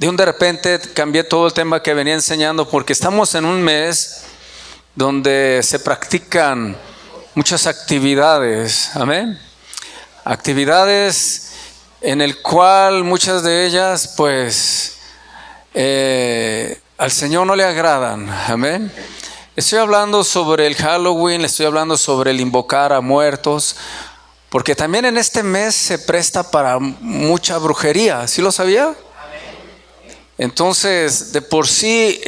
de repente cambié todo el tema que venía enseñando porque estamos en un mes donde se practican muchas actividades, amén. Actividades en el cual muchas de ellas pues al Señor no le agradan, amén. Estoy hablando sobre el Halloween, estoy hablando sobre el invocar a muertos, porque también en este mes se presta para mucha brujería, ¿sí lo sabía? Entonces, de por sí,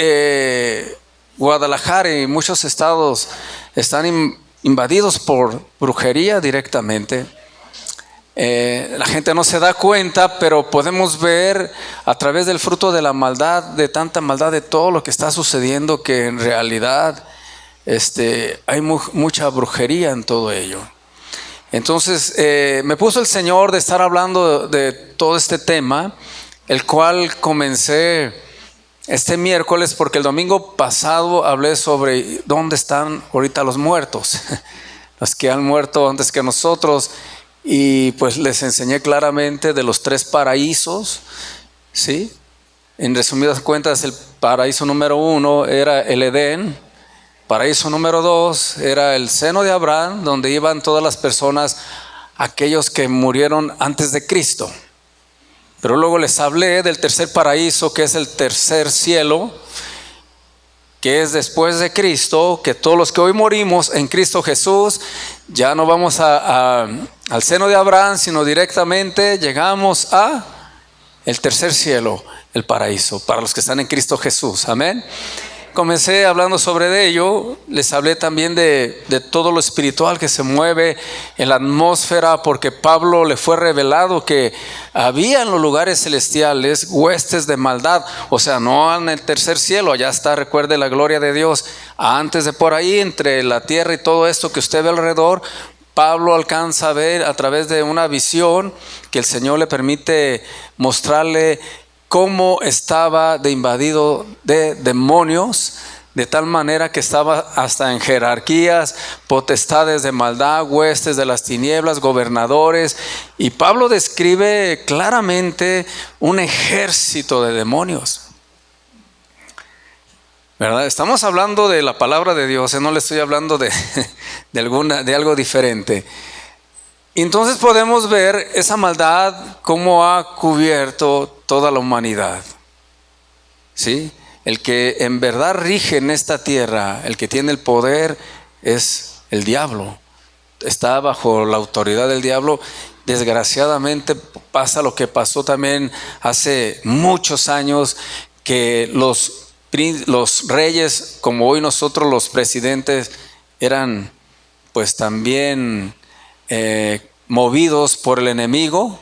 Guadalajara y muchos estados están invadidos por brujería directamente. La gente no se da cuenta, pero podemos ver a través del fruto de la maldad, de tanta maldad, de todo lo que está sucediendo, que en realidad hay mucha brujería en todo ello. Entonces me puso el Señor de estar hablando de todo este tema, el cual comencé este miércoles, porque el domingo pasado hablé sobre dónde están ahorita los muertos, los que han muerto antes que nosotros. Y pues les enseñé claramente de los 3 paraísos, ¿sí? En resumidas cuentas, el paraíso número 1 era el Edén. Paraíso número 2 era el seno de Abraham, donde iban todas las personas, aquellos que murieron antes de Cristo. Pero luego les hablé del tercer paraíso, que es el tercer cielo, que es después de Cristo, que todos los que hoy morimos en Cristo Jesús, ya no vamos al seno de Abraham, sino directamente llegamos a el tercer cielo, el paraíso, para los que están en Cristo Jesús, amén. Comencé hablando sobre ello, les hablé también de todo lo espiritual que se mueve en la atmósfera, porque Pablo le fue revelado que había en los lugares celestiales huestes de maldad, o sea, no en el tercer cielo, allá está, recuerde la gloria de Dios, antes de por ahí, entre la tierra y todo esto que usted ve alrededor, Pablo alcanza a ver a través de una visión que el Señor le permite mostrarle cómo estaba de invadido de demonios, de tal manera que estaba hasta en jerarquías, potestades de maldad, huestes de las tinieblas, gobernadores. Y Pablo describe claramente un ejército de demonios, ¿verdad? Estamos hablando de la palabra de Dios, no le estoy hablando de algo diferente. Entonces podemos ver esa maldad cómo ha cubierto toda la humanidad, ¿sí? El que en verdad rige en esta tierra, el que tiene el poder es el diablo. Está bajo la autoridad del diablo. Desgraciadamente pasa lo que pasó también hace muchos años, que los reyes, como hoy nosotros los presidentes, eran pues también movidos por el enemigo.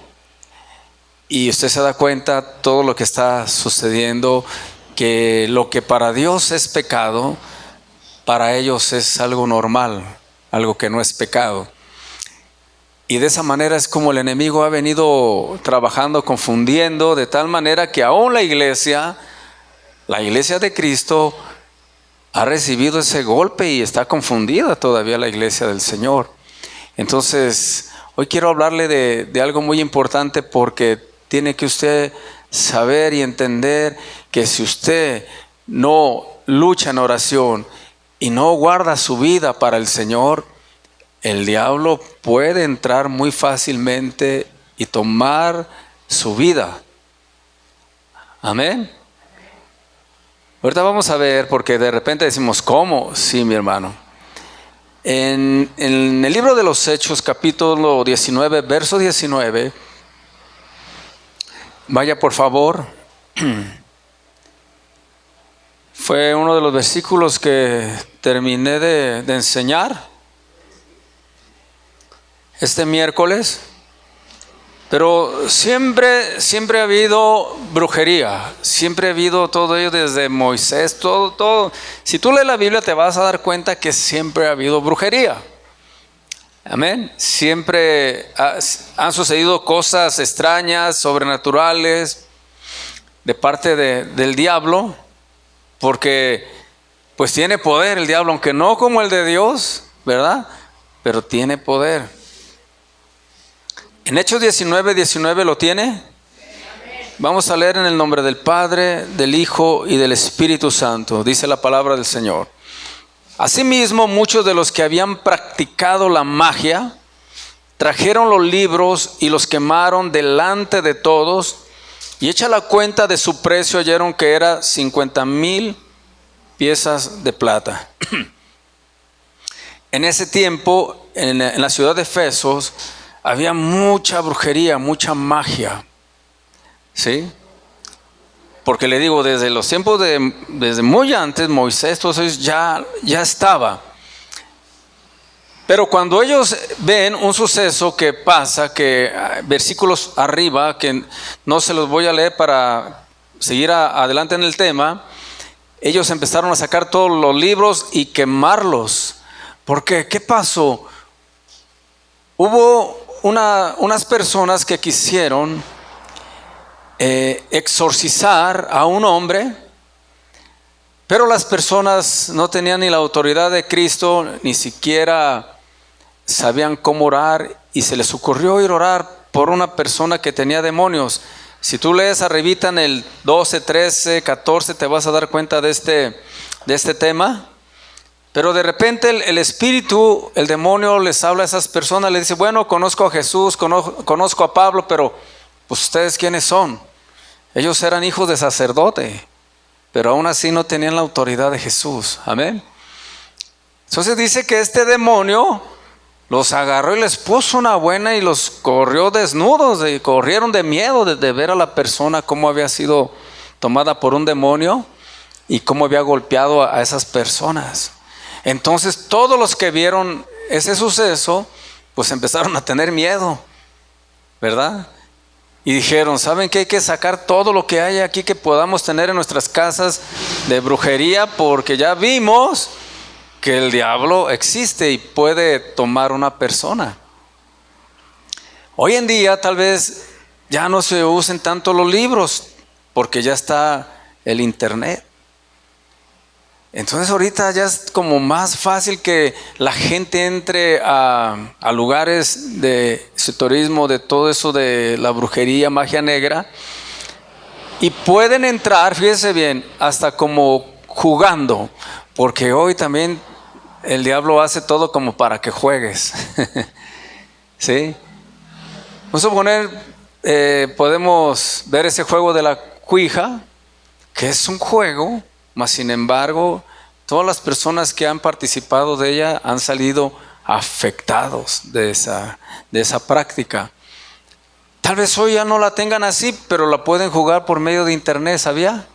Y usted se da cuenta todo lo que está sucediendo, que lo que para Dios es pecado, para ellos es algo normal, algo que no es pecado. Y de esa manera es como el enemigo ha venido trabajando, confundiendo, de tal manera que aún la iglesia de Cristo ha recibido ese golpe y está confundida todavía la iglesia del Señor. Entonces, hoy quiero hablarle de algo muy importante, porque tiene que usted saber y entender que si usted no lucha en oración y no guarda su vida para el Señor, el diablo puede entrar muy fácilmente y tomar su vida. Amén. Ahorita vamos a ver, porque de repente decimos, ¿cómo? Sí, mi hermano. En el libro de los Hechos, capítulo 19, verso 19, vaya por favor. Fue uno de los versículos que terminé de enseñar este miércoles. Pero siempre ha habido brujería, siempre ha habido todo ello desde Moisés, todo. Si tú lees la Biblia te vas a dar cuenta que siempre ha habido brujería. Amén. Siempre han sucedido cosas extrañas, sobrenaturales, de parte del diablo, porque pues tiene poder el diablo, aunque no como el de Dios, ¿verdad? Pero tiene poder. En Hechos 19 lo tiene. Vamos a leer en el nombre del Padre, del Hijo y del Espíritu Santo. Dice la palabra del Señor. Asimismo, muchos de los que habían practicado la magia trajeron los libros y los quemaron delante de todos, y hecha la cuenta de su precio hallaron que era 50,000 piezas de plata. En ese tiempo, en la ciudad de Efesos, había mucha brujería, mucha magia. ¿Sí? Porque le digo, desde los tiempos desde muy antes, Moisés, entonces ya estaba. Pero cuando ellos ven un suceso que pasa, que versículos arriba, que no se los voy a leer para seguir adelante en el tema, ellos empezaron a sacar todos los libros y quemarlos. ¿Por qué? ¿Qué pasó? Hubo unas personas que quisieron exorcizar a un hombre, pero las personas no tenían ni la autoridad de Cristo, ni siquiera sabían cómo orar, y se les ocurrió ir a orar por una persona que tenía demonios. Si tú lees arribita en el 12, 13, 14, te vas a dar cuenta de este tema. Pero de repente el espíritu, el demonio les habla a esas personas, les dice, bueno, conozco a Jesús, conozco a Pablo, pero pues ustedes ¿quiénes son? Ellos eran hijos de sacerdote, pero aún así no tenían la autoridad de Jesús. Amén. Entonces dice que este demonio los agarró y les puso una buena y los corrió desnudos, y corrieron de miedo de ver a la persona cómo había sido tomada por un demonio y cómo había golpeado a esas personas. Entonces todos los que vieron ese suceso pues empezaron a tener miedo, ¿verdad? Y dijeron, ¿saben qué? Hay que sacar todo lo que hay aquí que podamos tener en nuestras casas de brujería, porque ya vimos que el diablo existe y puede tomar una persona. Hoy en día tal vez ya no se usen tanto los libros porque ya está el internet. Entonces ahorita ya es como más fácil que la gente entre a lugares de esoterismo, de todo eso de la brujería, magia negra, y pueden entrar, fíjense bien, hasta como jugando, porque hoy también el diablo hace todo como para que juegues. ¿Sí? Vamos a poner, podemos ver ese juego de la Ouija, que es un juego. Mas sin embargo, todas las personas que han participado de ella han salido afectados de esa práctica. Tal vez hoy ya no la tengan así, pero la pueden jugar por medio de internet, ¿sabía?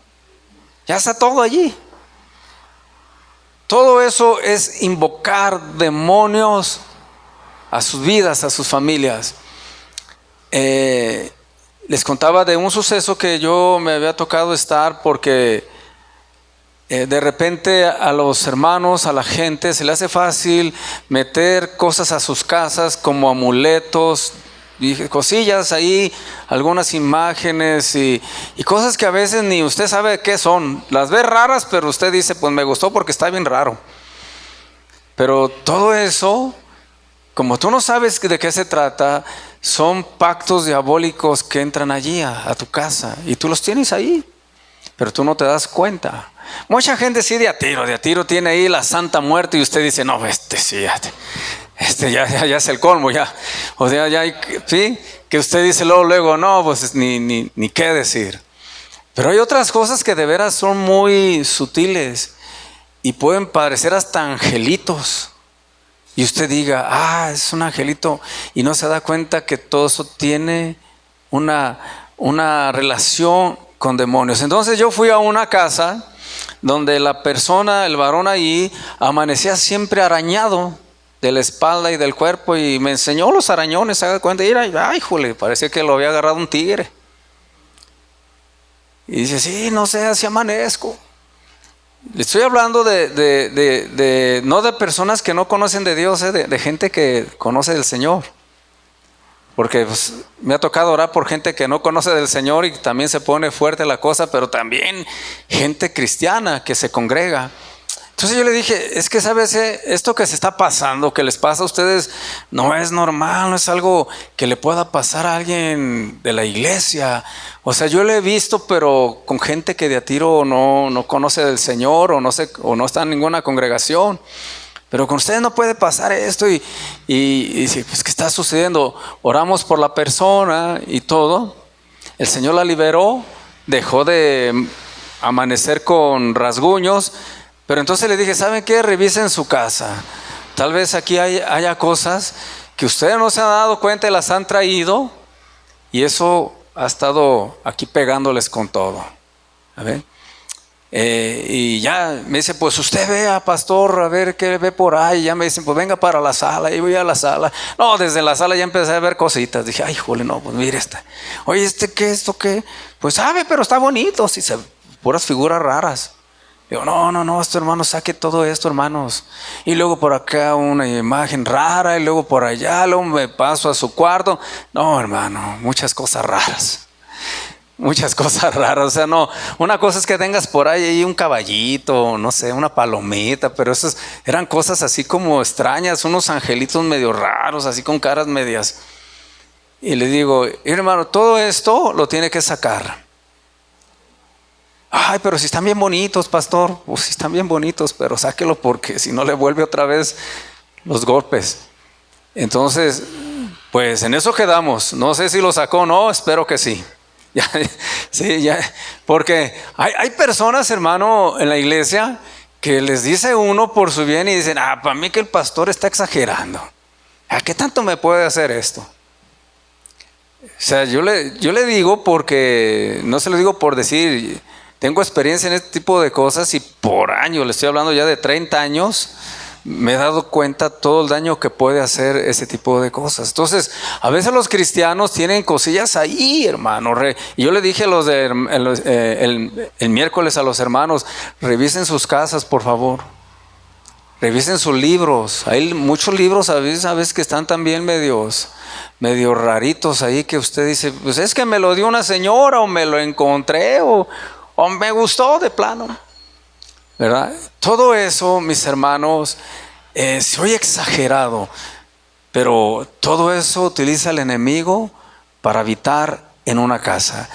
Ya está todo allí. Todo eso es invocar demonios a sus vidas, a sus familias. Les contaba de un suceso que yo me había tocado estar, porque de repente a los hermanos, a la gente se le hace fácil meter cosas a sus casas como amuletos y cosillas ahí, algunas imágenes y cosas que a veces ni usted sabe qué son. Las ve raras, pero usted dice, pues me gustó porque está bien raro. Pero todo eso, como tú no sabes de qué se trata, son pactos diabólicos que entran allí a tu casa y tú los tienes ahí, pero tú no te das cuenta. Mucha gente sí de a tiro tiene ahí la Santa Muerte y usted dice, no, sí, ya es el colmo, ya. O sea, ya hay, sí, que usted dice luego, no, pues ni qué decir. Pero hay otras cosas que de veras son muy sutiles y pueden parecer hasta angelitos. Y usted diga, es un angelito, y no se da cuenta que todo eso tiene una relación con demonios. Entonces yo fui a una casa donde la persona, el varón ahí, amanecía siempre arañado de la espalda y del cuerpo, y me enseñó los arañones, se da cuenta, y ay, jole, parecía que lo había agarrado un tigre. Y dice, sí, no sé, así amanezco. Le estoy hablando no de personas que no conocen de Dios, de gente que conoce del Señor. Porque pues, me ha tocado orar por gente que no conoce del Señor y también se pone fuerte la cosa, pero también gente cristiana que se congrega. Entonces yo le dije, es que sabes, esto que se está pasando, que les pasa a ustedes, no es normal, no es algo que le pueda pasar a alguien de la iglesia. O sea, yo lo he visto, pero con gente que de a tiro no conoce del Señor o no está en ninguna congregación. Pero con ustedes no puede pasar esto y dice, pues ¿qué está sucediendo? Oramos por la persona y todo. El Señor la liberó, dejó de amanecer con rasguños. Pero entonces le dije, ¿saben qué? Revisen su casa. Tal vez aquí haya cosas que ustedes no se han dado cuenta y las han traído. Y eso ha estado aquí pegándoles con todo. A ver. Y ya me dice, pues usted vea, pastor, a ver qué ve por ahí. Ya me dicen, pues venga para la sala. Y voy a la sala. No, desde la sala ya empecé a ver cositas. Dije, ay, jole, no, pues mire esta. Oye, ¿qué? ¿Esto qué? Pues sabe, pero está bonito. Sí, puras figuras raras. Digo, no, esto hermano, saque todo esto, hermanos. Y luego por acá una imagen rara, y luego por allá, luego me paso a su cuarto. No, hermano, muchas cosas raras. Muchas cosas raras. O sea, no, una cosa es que tengas por ahí un caballito, no sé, una palomita, pero esas eran cosas así como extrañas, unos angelitos medio raros, así con caras medias. Y le digo, hermano, todo esto lo tiene que sacar. Ay, pero si están bien bonitos, pastor. Pues si están bien bonitos, pero sáquelo porque si no le vuelve otra vez los golpes. Entonces, pues en eso quedamos. No sé si lo sacó o no, espero que sí. Ya, sí, ya. Porque hay personas, hermano, en la iglesia que les dice uno por su bien y dicen, para mí que el pastor está exagerando. ¿A qué tanto me puede hacer esto? O sea, yo le digo porque, no se lo digo por decir, tengo experiencia en este tipo de cosas y por años, le estoy hablando ya de 30 años, me he dado cuenta todo el daño que puede hacer ese tipo de cosas. Entonces, a veces los cristianos tienen cosillas ahí, hermano. Y yo le dije el miércoles a los hermanos, revisen sus casas, por favor. Revisen sus libros. Hay muchos libros a veces que están también medio raritos ahí, que usted dice, pues es que me lo dio una señora o me lo encontré o me gustó de plano, ¿verdad? Todo eso, mis hermanos, se oye exagerado, pero todo eso utiliza el enemigo para habitar en una casa.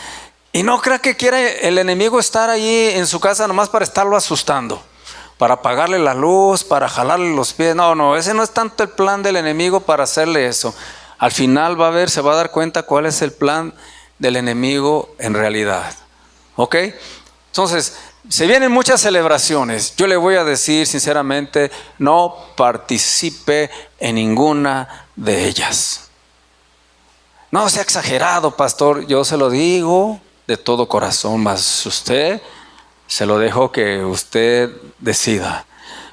Y no crea que quiere el enemigo estar allí en su casa nomás para estarlo asustando, para apagarle la luz, para jalarle los pies. No, ese no es tanto el plan del enemigo para hacerle eso. Al final se va a dar cuenta cuál es el plan del enemigo en realidad. ¿Ok? Entonces, se vienen muchas celebraciones. Yo le voy a decir sinceramente, no participe en ninguna de ellas. No sea exagerado, pastor. Yo se lo digo de todo corazón, mas usted se lo dejo que usted decida.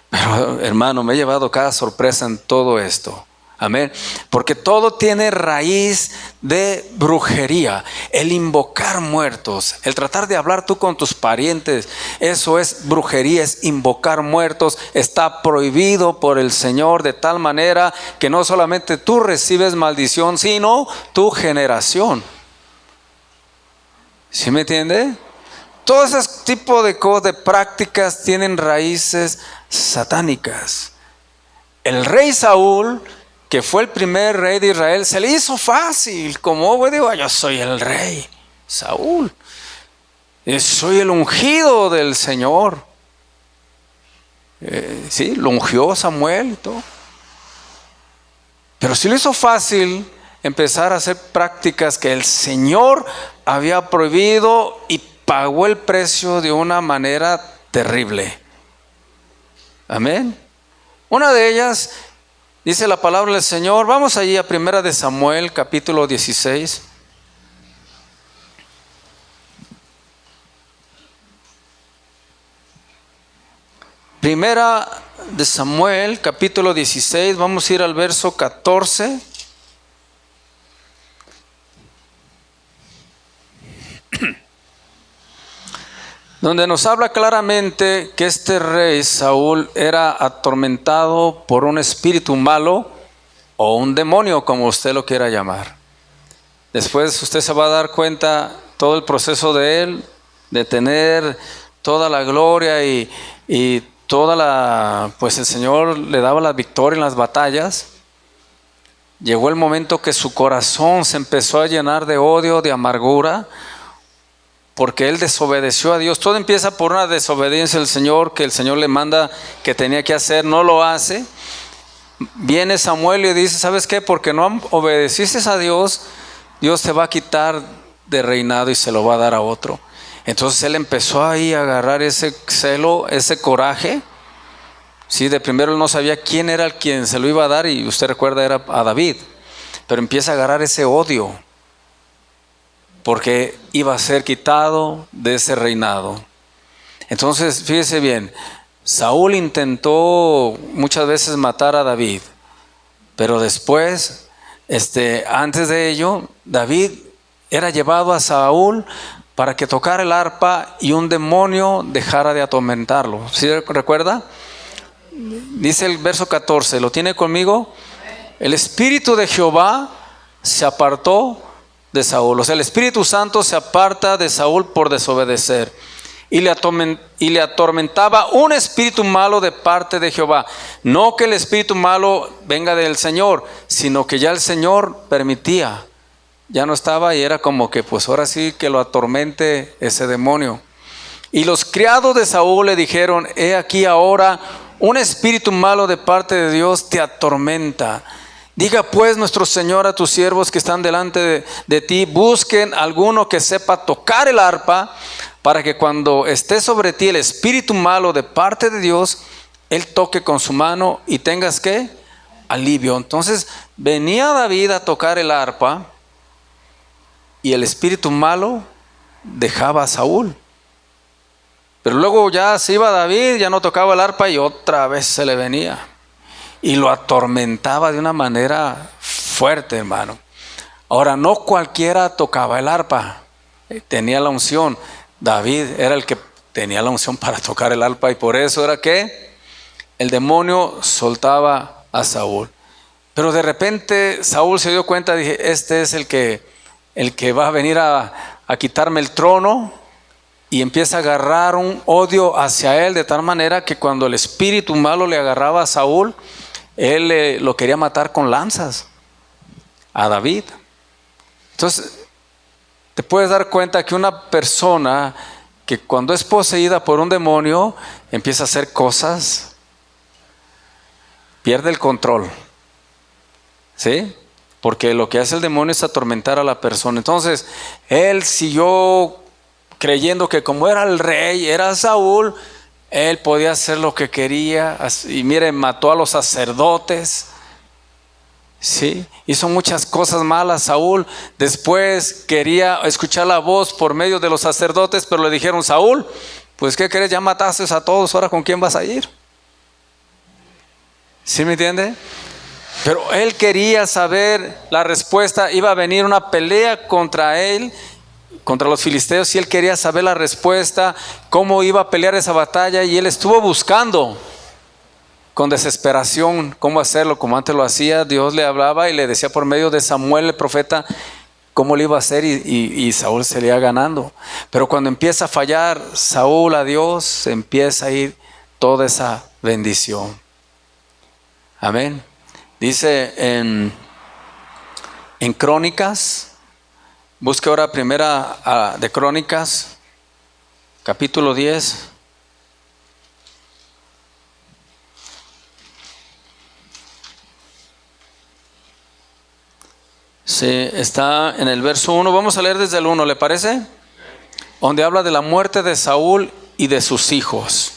Pero hermano, me he llevado cada sorpresa en todo esto. Amén. Porque todo tiene raíz de brujería. El invocar muertos, el tratar de hablar tú con tus parientes, eso es brujería, es invocar muertos. Está prohibido por el Señor de tal manera que no solamente tú recibes maldición, sino tu generación. ¿Sí me entiende? Todo ese tipo de cosas, de prácticas tienen raíces satánicas. El rey Saúl, que fue el primer rey de Israel, se le hizo fácil, como digo, yo soy el rey Saúl, soy el ungido del Señor. Sí, lo ungió Samuel y todo. Pero se le hizo fácil empezar a hacer prácticas que el Señor había prohibido y pagó el precio de una manera terrible. Amén. Una de ellas, dice la palabra del Señor, vamos allí a 1 de Samuel, capítulo 16. Primera de Samuel, capítulo 16, vamos a ir al verso 14. Donde nos habla claramente que este rey Saúl era atormentado por un espíritu malo o un demonio, como usted lo quiera llamar. Después usted se va a dar cuenta todo el proceso de él, de tener toda la gloria y pues el Señor le daba la victoria en las batallas, llegó el momento que su corazón se empezó a llenar de odio, de amargura, porque él desobedeció a Dios. Todo empieza por una desobediencia del Señor, que el Señor le manda que tenía que hacer, no lo hace. Viene Samuel y dice, ¿sabes qué? Porque no obedeciste a Dios, Dios te va a quitar de reinado y se lo va a dar a otro. Entonces él empezó ahí a agarrar ese celo, ese coraje. Sí, de primero él no sabía quién era el quien se lo iba a dar, y usted recuerda, era a David. Pero empieza a agarrar ese odio, porque iba a ser quitado de ese reinado. Entonces, fíjese bien, Saúl intentó muchas veces matar a David, pero después, antes de ello, David era llevado a Saúl para que tocara el arpa y un demonio dejara de atormentarlo. ¿Sí recuerda? Dice el verso 14, ¿lo tiene conmigo? El Espíritu de Jehová se apartó de Saúl. O sea, el Espíritu Santo se aparta de Saúl por desobedecer. Y le atormentaba un espíritu malo de parte de Jehová. No que el espíritu malo venga del Señor, sino que ya el Señor permitía. Ya no estaba, y era como que pues ahora sí que lo atormente ese demonio. Y los criados de Saúl le dijeron, he aquí ahora un espíritu malo de parte de Dios te atormenta. Diga pues nuestro Señor a tus siervos que están delante de ti, busquen alguno que sepa tocar el arpa, para que cuando esté sobre ti el espíritu malo de parte de Dios, él toque con su mano y tengas ¿qué? Alivio. Entonces venía David a tocar el arpa y el espíritu malo dejaba a Saúl. Pero luego ya se iba David, ya no tocaba el arpa y otra vez se le venía. Y lo atormentaba de una manera fuerte, hermano. Ahora, no cualquiera tocaba el arpa, tenía la unción. David era el que tenía la unción para tocar el arpa, y por eso era que el demonio soltaba a Saúl. Pero de repente Saúl se dio cuenta, dije, este es el que va a venir a quitarme el trono, y empieza a agarrar un odio hacia él de tal manera que cuando el espíritu malo le agarraba a Saúl, él lo quería matar con lanzas a David. Entonces te puedes dar cuenta que una persona que cuando es poseída por un demonio empieza a hacer cosas, pierde el control, ¿sí? Porque lo que hace el demonio es atormentar a la persona. Entonces él siguió creyendo que como era el rey, era Saúl, él podía hacer lo que quería. Y miren, mató a los sacerdotes, ¿sí? Hizo muchas cosas malas Saúl. Después quería escuchar la voz por medio de los sacerdotes, pero le dijeron, Saúl, pues ¿qué crees? Ya mataste a todos, ahora ¿con quién vas a ir? ¿Sí me entiende? Pero él quería saber la respuesta. Iba a venir una pelea contra él, contra los filisteos, y él quería saber la respuesta, cómo iba a pelear esa batalla, y él estuvo buscando con desesperación cómo hacerlo, como antes lo hacía. Dios le hablaba y le decía por medio de Samuel el profeta cómo lo iba a hacer, y Saúl se le iba ganando. Pero cuando empieza a fallar Saúl a Dios, empieza a ir toda esa bendición. Amén. Dice en Crónicas, busque ahora primera de Crónicas, capítulo 10. Sí, está en el verso 1. Vamos a leer desde el 1, ¿le parece? Donde habla de la muerte de Saúl y de sus hijos.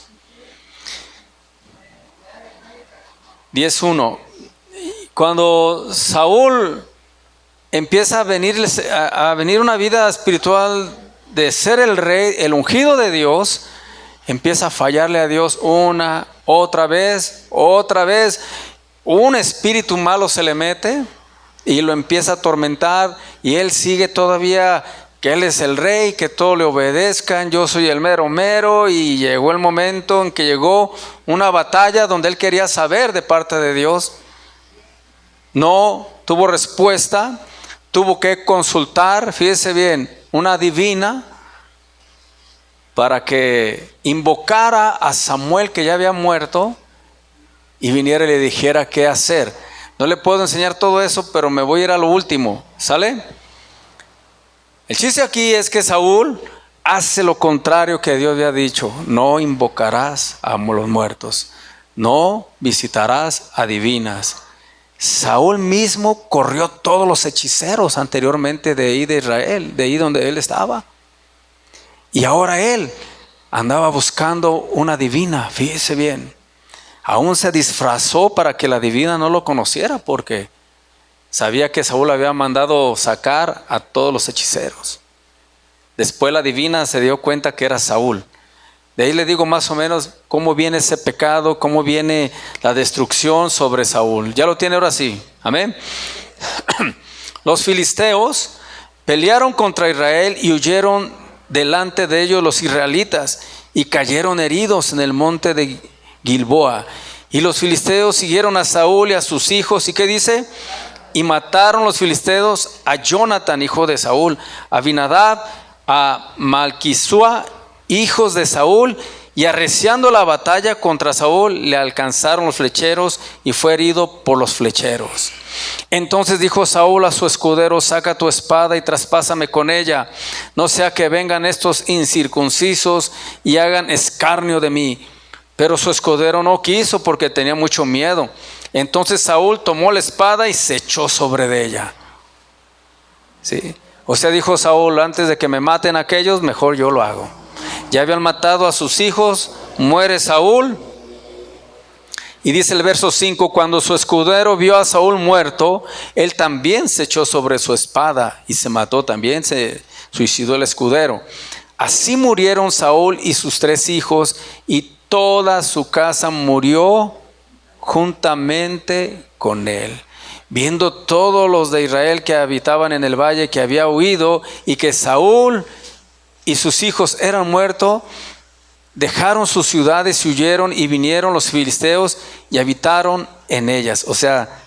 10:1. Cuando Saúl empieza a venir una vida espiritual de ser el rey, el ungido de Dios, empieza a fallarle a Dios otra vez. Un espíritu malo se le mete y lo empieza a atormentar, y él sigue todavía que él es el rey, que todo le obedezcan, yo soy el mero mero. Y llegó el momento en que llegó una batalla donde él quería saber de parte de Dios. No tuvo respuesta, tuvo que consultar, fíjese bien, una divina, para que invocara a Samuel, que ya había muerto, y viniera y le dijera qué hacer. No le puedo enseñar todo eso, pero me voy a ir a lo último, ¿sale? El chiste aquí es que Saúl hace lo contrario que Dios había dicho: no invocarás a los muertos, no visitarás a divinas. Saúl mismo corrió todos los hechiceros anteriormente de ahí de Israel, de ahí donde él estaba. Y ahora él andaba buscando una divina, fíjese bien. Aún se disfrazó para que la divina no lo conociera, porque sabía que Saúl había mandado sacar a todos los hechiceros. Después la divina se dio cuenta que era Saúl. De ahí le digo más o menos cómo viene ese pecado, cómo viene la destrucción sobre Saúl. Ya lo tiene ahora sí, amén. Los filisteos pelearon contra Israel y huyeron delante de ellos los israelitas y cayeron heridos en el monte de Gilboa. Y los filisteos siguieron a Saúl y a sus hijos. ¿Y qué dice? Y mataron los filisteos a Jonathan, hijo de Saúl, a Abinadab, a Malquisua, hijos de Saúl, y arreciando la batalla contra Saúl, le alcanzaron los flecheros y fue herido por los flecheros. Entonces dijo Saúl a su escudero: saca tu espada y traspásame con ella, no sea que vengan estos incircuncisos y hagan escarnio de mí. Pero su escudero no quiso, porque tenía mucho miedo. Entonces Saúl tomó la espada y se echó sobre de ella. ¿Sí? O sea, dijo Saúl: antes de que me maten aquellos, mejor yo lo hago. Ya habían matado a sus hijos, muere Saúl. Y dice el verso 5: cuando su escudero vio a Saúl muerto, él también se echó sobre su espada y se mató también, se suicidó el escudero. Así murieron Saúl y sus 3 hijos, y toda su casa murió juntamente con él. Viendo todos los de Israel que habitaban en el valle que había huido y que Saúl y sus hijos eran muertos, dejaron sus ciudades y huyeron, y vinieron los filisteos y habitaron en ellas. O sea,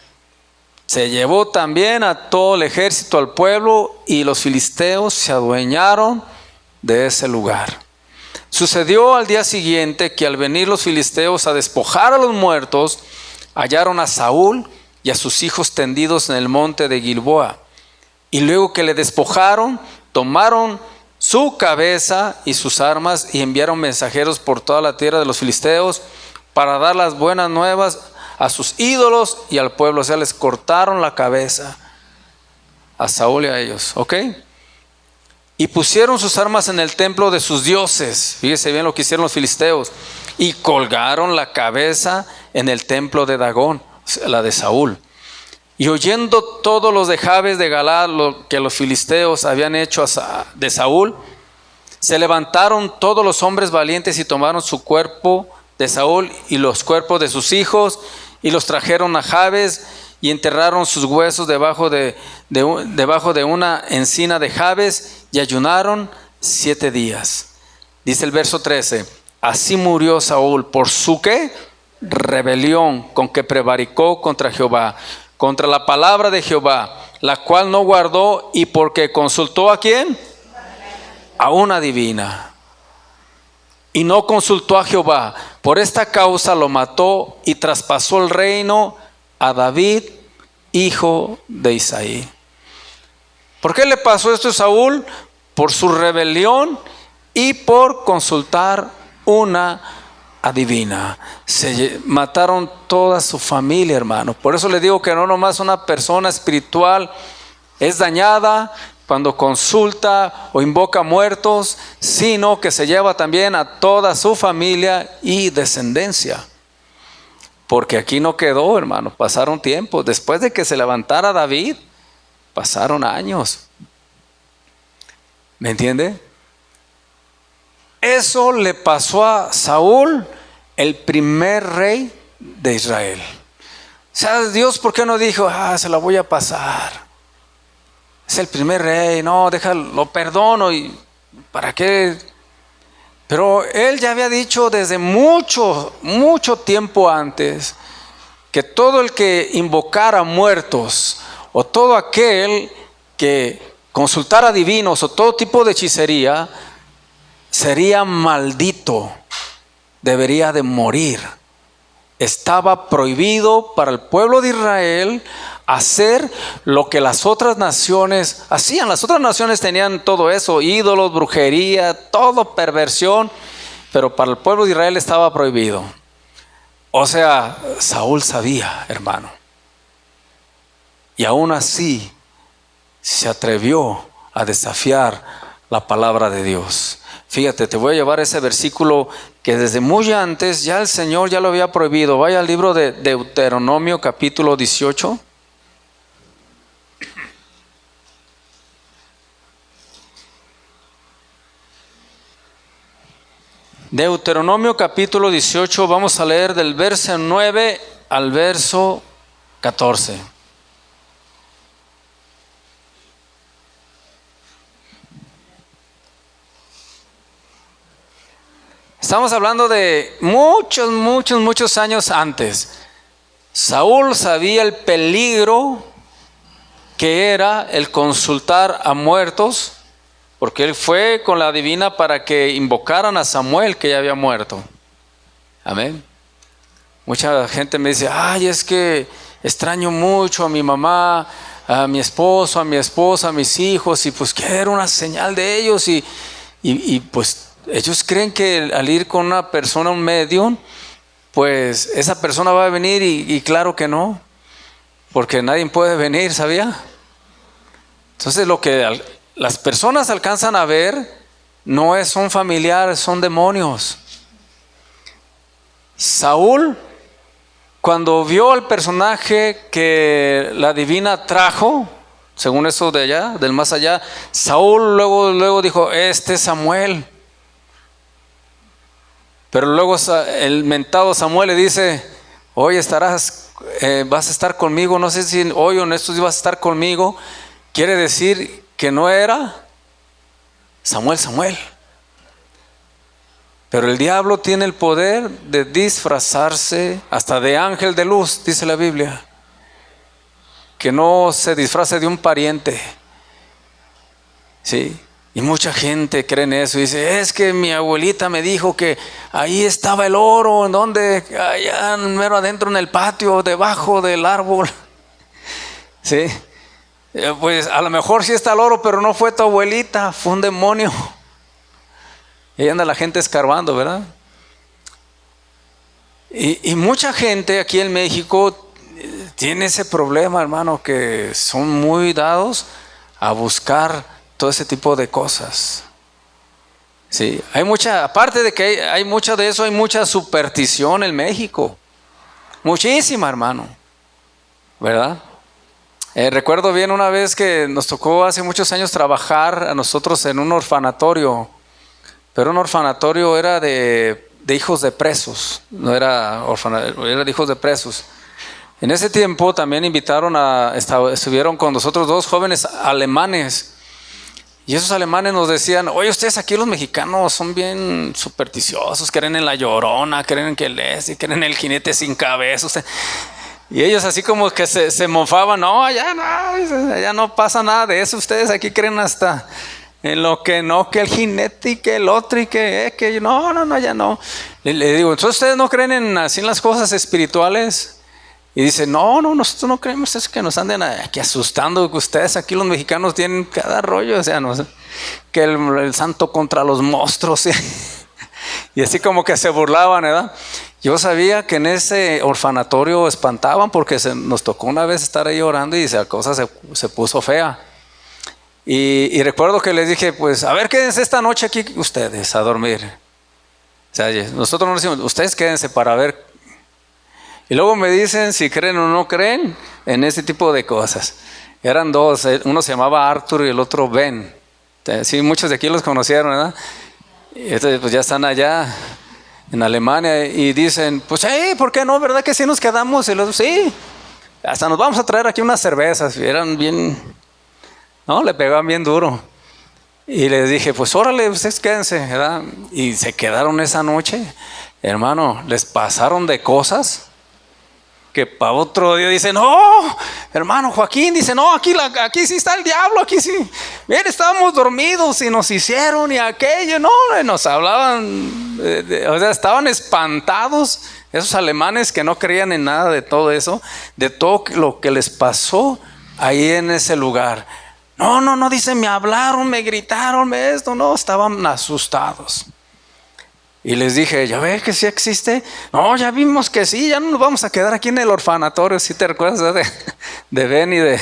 se llevó también a todo el ejército, al pueblo, y los filisteos se adueñaron de ese lugar. Sucedió al día siguiente que al venir los filisteos a despojar a los muertos, hallaron a Saúl y a sus hijos tendidos en el monte de Gilboa. Y luego que le despojaron, tomaron su cabeza y sus armas y enviaron mensajeros por toda la tierra de los filisteos para dar las buenas nuevas a sus ídolos y al pueblo. O sea, les cortaron la cabeza a Saúl y a ellos, ¿ok? Y pusieron sus armas en el templo de sus dioses. Fíjese bien lo que hicieron los filisteos. Y colgaron la cabeza en el templo de Dagón, la de Saúl. Y oyendo todos los de Jabes de Galaad lo que los filisteos habían hecho de Saúl, se levantaron todos los hombres valientes y tomaron su cuerpo de Saúl y los cuerpos de sus hijos y los trajeron a Jabes y enterraron sus huesos debajo de una encina de Jabes y ayunaron 7 días. Dice el verso 13: así murió Saúl por su ¿qué? Rebelión con que prevaricó contra Jehová, contra la palabra de Jehová, la cual no guardó, y porque consultó ¿a quién? A una divina. Y no consultó a Jehová. Por esta causa lo mató y traspasó el reino a David, hijo de Isaí. ¿Por qué le pasó esto a Saúl? Por su rebelión y por consultar una adivina. Se mataron toda su familia, hermano. Por eso le digo que no nomás una persona espiritual es dañada cuando consulta o invoca muertos, sino que se lleva también a toda su familia y descendencia. Porque aquí no quedó, hermano. Pasaron tiempos. Después de que se levantara David, pasaron años. ¿Me entiende? Eso le pasó a Saúl, el primer rey de Israel. O sea, Dios, ¿por qué no dijo: se la voy a pasar? Es el primer rey, no, déjalo, lo perdono, y ¿para qué? Pero él ya había dicho desde mucho tiempo antes que todo el que invocara muertos, o todo aquel que consultara divinos, o todo tipo de hechicería, sería maldito, debería de morir. Estaba prohibido para el pueblo de Israel hacer lo que las otras naciones hacían. Las otras naciones tenían todo eso, ídolos, brujería, todo perversión, pero para el pueblo de Israel estaba prohibido. O sea, Saúl sabía, hermano, y aún así se atrevió a desafiar la palabra de Dios. Fíjate, te voy a llevar ese versículo que desde muy antes ya el Señor ya lo había prohibido. Vaya al libro de Deuteronomio capítulo 18. Deuteronomio capítulo 18, vamos a leer del verso 9 al verso 14. Estamos hablando de muchos años antes. Saúl sabía el peligro que era el consultar a muertos, porque él fue con la divina para que invocaran a Samuel, que ya había muerto. Amén. Mucha gente me dice, ay, es que extraño mucho a mi mamá, a mi esposo, a mi esposa, a mis hijos, y pues quiero una señal de ellos, y pues ellos creen que al ir con una persona, un medium, pues esa persona va a venir, y claro que no, porque nadie puede venir, ¿sabía? Entonces lo que las personas alcanzan a ver no son familiares, son demonios. Saúl, cuando vio al personaje que la divina trajo, según eso de allá, del más allá, Saúl luego dijo, este es Samuel. Pero luego el mentado Samuel le dice, hoy vas a estar conmigo, no sé si hoy o en estos días vas a estar conmigo. Quiere decir que no era Samuel. Pero el diablo tiene el poder de disfrazarse hasta de ángel de luz, dice la Biblia. Que no se disfrace de un pariente. ¿Sí? Y mucha gente cree en eso y dice, es que mi abuelita me dijo que ahí estaba el oro, ¿en dónde? Allá mero adentro en el patio, debajo del árbol. ¿Sí? Pues a lo mejor sí está el oro, pero no fue tu abuelita, fue un demonio. Y ahí anda la gente escarbando, ¿verdad? Y mucha gente aquí en México tiene ese problema, hermano, que son muy dados a buscar todo ese tipo de cosas. Sí, aparte de que hay mucha de eso, hay mucha superstición en México. Muchísima, hermano. ¿Verdad? Recuerdo bien una vez que nos tocó hace muchos años trabajar a nosotros en un orfanatorio, pero un orfanatorio era de hijos de presos, no era orfanatorio, era de hijos de presos. En ese tiempo también estuvieron con nosotros dos jóvenes alemanes, y esos alemanes nos decían, oye, ustedes aquí los mexicanos son bien supersticiosos, creen en la Llorona, creen en creen en el jinete sin cabeza. Y ellos así como que se mofaban, no, ya no pasa nada de eso, ustedes aquí creen hasta en lo que no, que el jinete y que el otro y que no, ya no. Le digo, entonces ustedes no creen en así en las cosas espirituales. Y dice, no, nosotros no creemos eso, que nos anden aquí asustando, que ustedes aquí los mexicanos tienen cada rollo, o sea, no sé, que el santo contra los monstruos. Y así como que se burlaban, ¿verdad? Yo sabía que en ese orfanatorio espantaban porque nos tocó una vez estar ahí orando y la cosa se puso fea. Y recuerdo que les dije, pues, a ver, quédense esta noche aquí ustedes a dormir. O sea, nosotros nos decimos, ustedes quédense para ver. Y luego me dicen si creen o no creen en ese tipo de cosas. Eran dos, uno se llamaba Arthur y el otro Ben. Sí, muchos de aquí los conocieron, ¿verdad? Y entonces pues ya están allá en Alemania y dicen, pues ¿por qué no? ¿Verdad que sí nos quedamos? Y los sí, hasta nos vamos a traer aquí unas cervezas. Y eran bien, no, le pegaban bien duro. Y les dije, pues órale, ustedes quédense, ¿verdad? Y se quedaron esa noche, hermano, les pasaron de cosas. que para otro día dice, no, hermano Joaquín, dice, no, aquí sí está el diablo, aquí sí. Bien, estábamos dormidos y nos hicieron y aquello, no, nos hablaban, o sea, estaban espantados esos alemanes que no creían en nada de todo eso, de todo lo que les pasó ahí en ese lugar. No, dice, me hablaron, me gritaron, esto, no, estaban asustados. Y les dije, ¿ya ves que sí existe? No, ya vimos que sí, ya no nos vamos a quedar aquí en el orfanatorio. ¿Sí te recuerdas de Ben y de...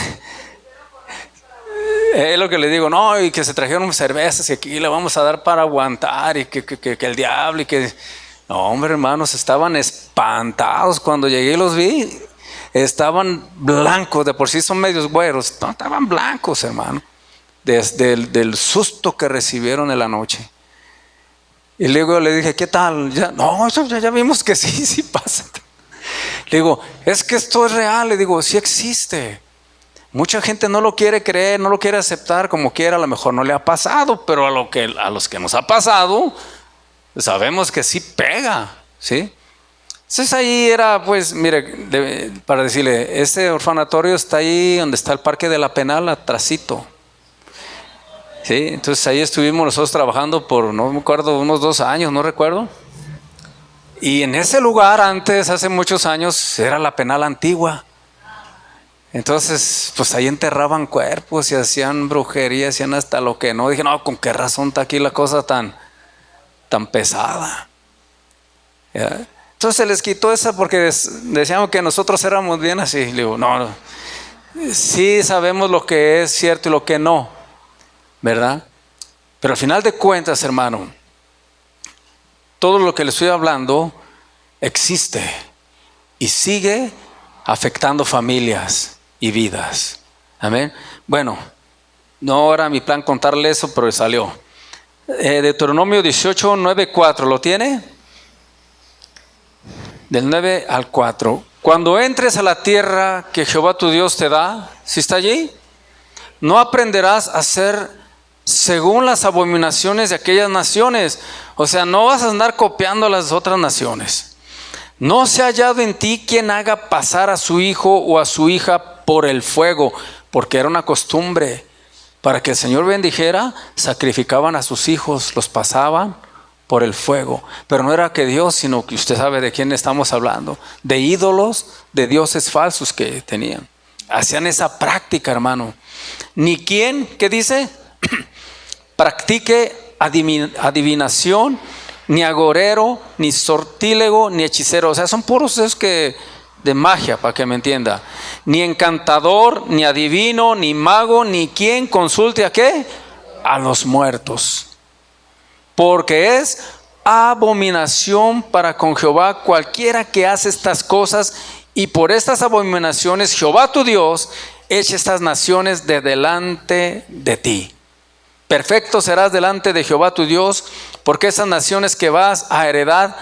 Es lo que le digo, no, y que se trajeron cervezas y aquí le vamos a dar para aguantar y que el diablo y que... No, hombre, hermanos, estaban espantados cuando llegué y los vi. Estaban blancos, de por sí son medios güeros. No, estaban blancos, hermano, desde del susto que recibieron en la noche. Y luego le dije, ¿qué tal? No, eso ya vimos que sí pasa. Le digo, es que esto es real. Le digo, sí existe. Mucha gente no lo quiere creer, no lo quiere aceptar como quiera. A lo mejor no le ha pasado, pero a los que nos ha pasado, sabemos que sí pega, ¿sí? Entonces ahí era, pues, mire, para decirle, este orfanatorio está ahí donde está el Parque de la Penal, atrasito. Sí, entonces ahí estuvimos nosotros trabajando por, no me acuerdo, unos 2 años, no recuerdo. Y en ese lugar antes, hace muchos años, era la penal antigua. Entonces, pues ahí enterraban cuerpos y hacían brujería, hacían hasta lo que no. Dije, no, ¿con qué razón está aquí la cosa tan pesada? ¿Ya? Entonces se les quitó esa porque decíamos que nosotros éramos bien así. Le digo, no, sí sabemos lo que es cierto y lo que no, ¿verdad? Pero al final de cuentas, hermano, todo lo que le estoy hablando existe y sigue afectando familias y vidas. Amén. Bueno, no era mi plan contarle eso, pero salió. Deuteronomio 18, 9, 4, ¿lo tiene? Del 9 al 4. Cuando entres a la tierra que Jehová tu Dios te da, ¿sí está allí? No aprenderás a hacer según las abominaciones de aquellas naciones. O sea, no vas a andar copiando a las otras naciones. No se ha hallado en ti quien haga pasar a su hijo o a su hija por el fuego, porque era una costumbre. Para que el Señor bendijera, sacrificaban a sus hijos, los pasaban por el fuego. Pero no era que Dios, sino que usted sabe de quién estamos hablando. De ídolos, de dioses falsos que tenían. Hacían esa práctica, hermano. Ni quien, ¿qué dice? Practique adivinación, ni agorero, ni sortílego, ni hechicero. O sea, son puros esos que de magia, para que me entienda. Ni encantador, ni adivino, ni mago, ni quien consulte a ¿qué? A los muertos. Porque es abominación para con Jehová cualquiera que hace estas cosas, y por estas abominaciones Jehová tu Dios echa estas naciones de delante de ti. Perfecto serás delante de Jehová tu Dios, porque esas naciones que vas a heredar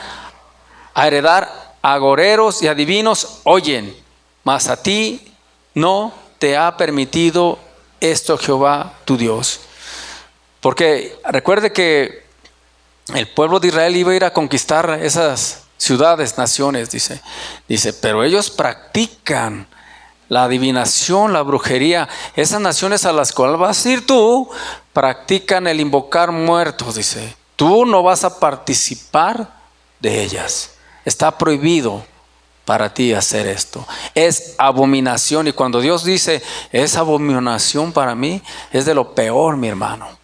agoreros y adivinos oyen, mas a ti no te ha permitido esto Jehová tu Dios. Porque recuerde que el pueblo de Israel iba a ir a conquistar esas ciudades, naciones, dice, pero ellos practican la adivinación, la brujería. Esas naciones a las cuales vas a ir tú, practican el invocar muertos, dice. Tú no vas a participar de ellas. Está prohibido para ti hacer esto. Es abominación. Y cuando Dios dice, es abominación para mí, es de lo peor, mi hermano.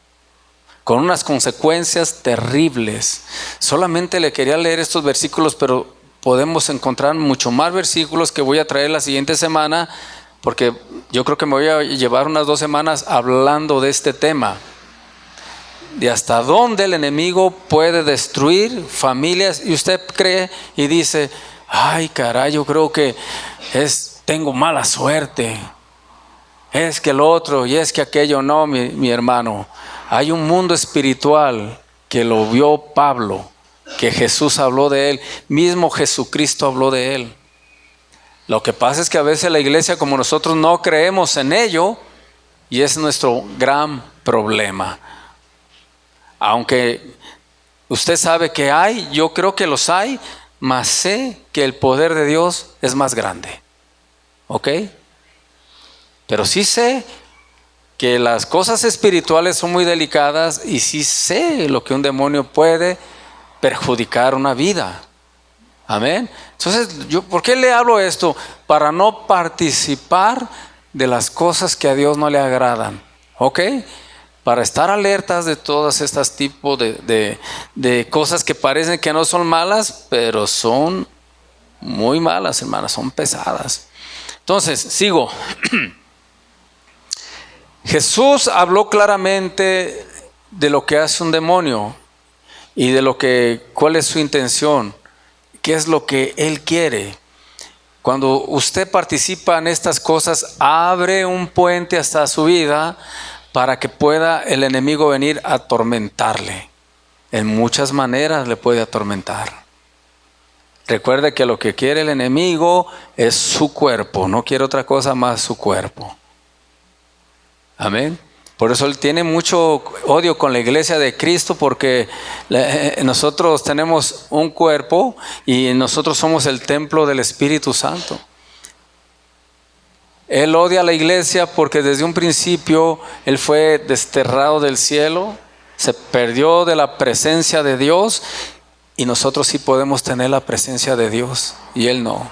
Con unas consecuencias terribles. Solamente le quería leer estos versículos, pero podemos encontrar mucho más versículos que voy a traer la siguiente semana, porque yo creo que me voy a llevar unas 2 semanas hablando de este tema. De hasta dónde el enemigo puede destruir familias. Y usted cree y dice, ay caray, yo creo que tengo mala suerte. Es que el otro y es que aquello. No, mi hermano. Hay un mundo espiritual que lo vio Pablo, que Jesús habló de él, mismo Jesucristo habló de él. Lo que pasa es que a veces la iglesia, como nosotros, no creemos en ello, y es nuestro gran problema. Aunque usted sabe que hay, yo creo que los hay, mas sé que el poder de Dios es más grande. ¿Ok? Pero sí sé que las cosas espirituales son muy delicadas y sí sé lo que un demonio puede perjudicar una vida. Amén. Entonces, ¿por qué le hablo esto? Para no participar de las cosas que a Dios no le agradan. ¿Ok? Para estar alertas de todas estas tipos de cosas que parecen que no son malas, pero son muy malas, hermanas, son pesadas. Entonces, sigo. Jesús habló claramente de lo que hace un demonio y de cuál es su intención, qué es lo que él quiere. Cuando usted participa en estas cosas, abre un puente hasta su vida para que pueda el enemigo venir a atormentarle. En muchas maneras le puede atormentar. Recuerde que lo que quiere el enemigo es su cuerpo, no quiere otra cosa más su cuerpo. Amén. Por eso él tiene mucho odio con la iglesia de Cristo, porque nosotros tenemos un cuerpo y nosotros somos el templo del Espíritu Santo. Él odia a la iglesia porque desde un principio él fue desterrado del cielo, se perdió de la presencia de Dios, y nosotros sí podemos tener la presencia de Dios y él no.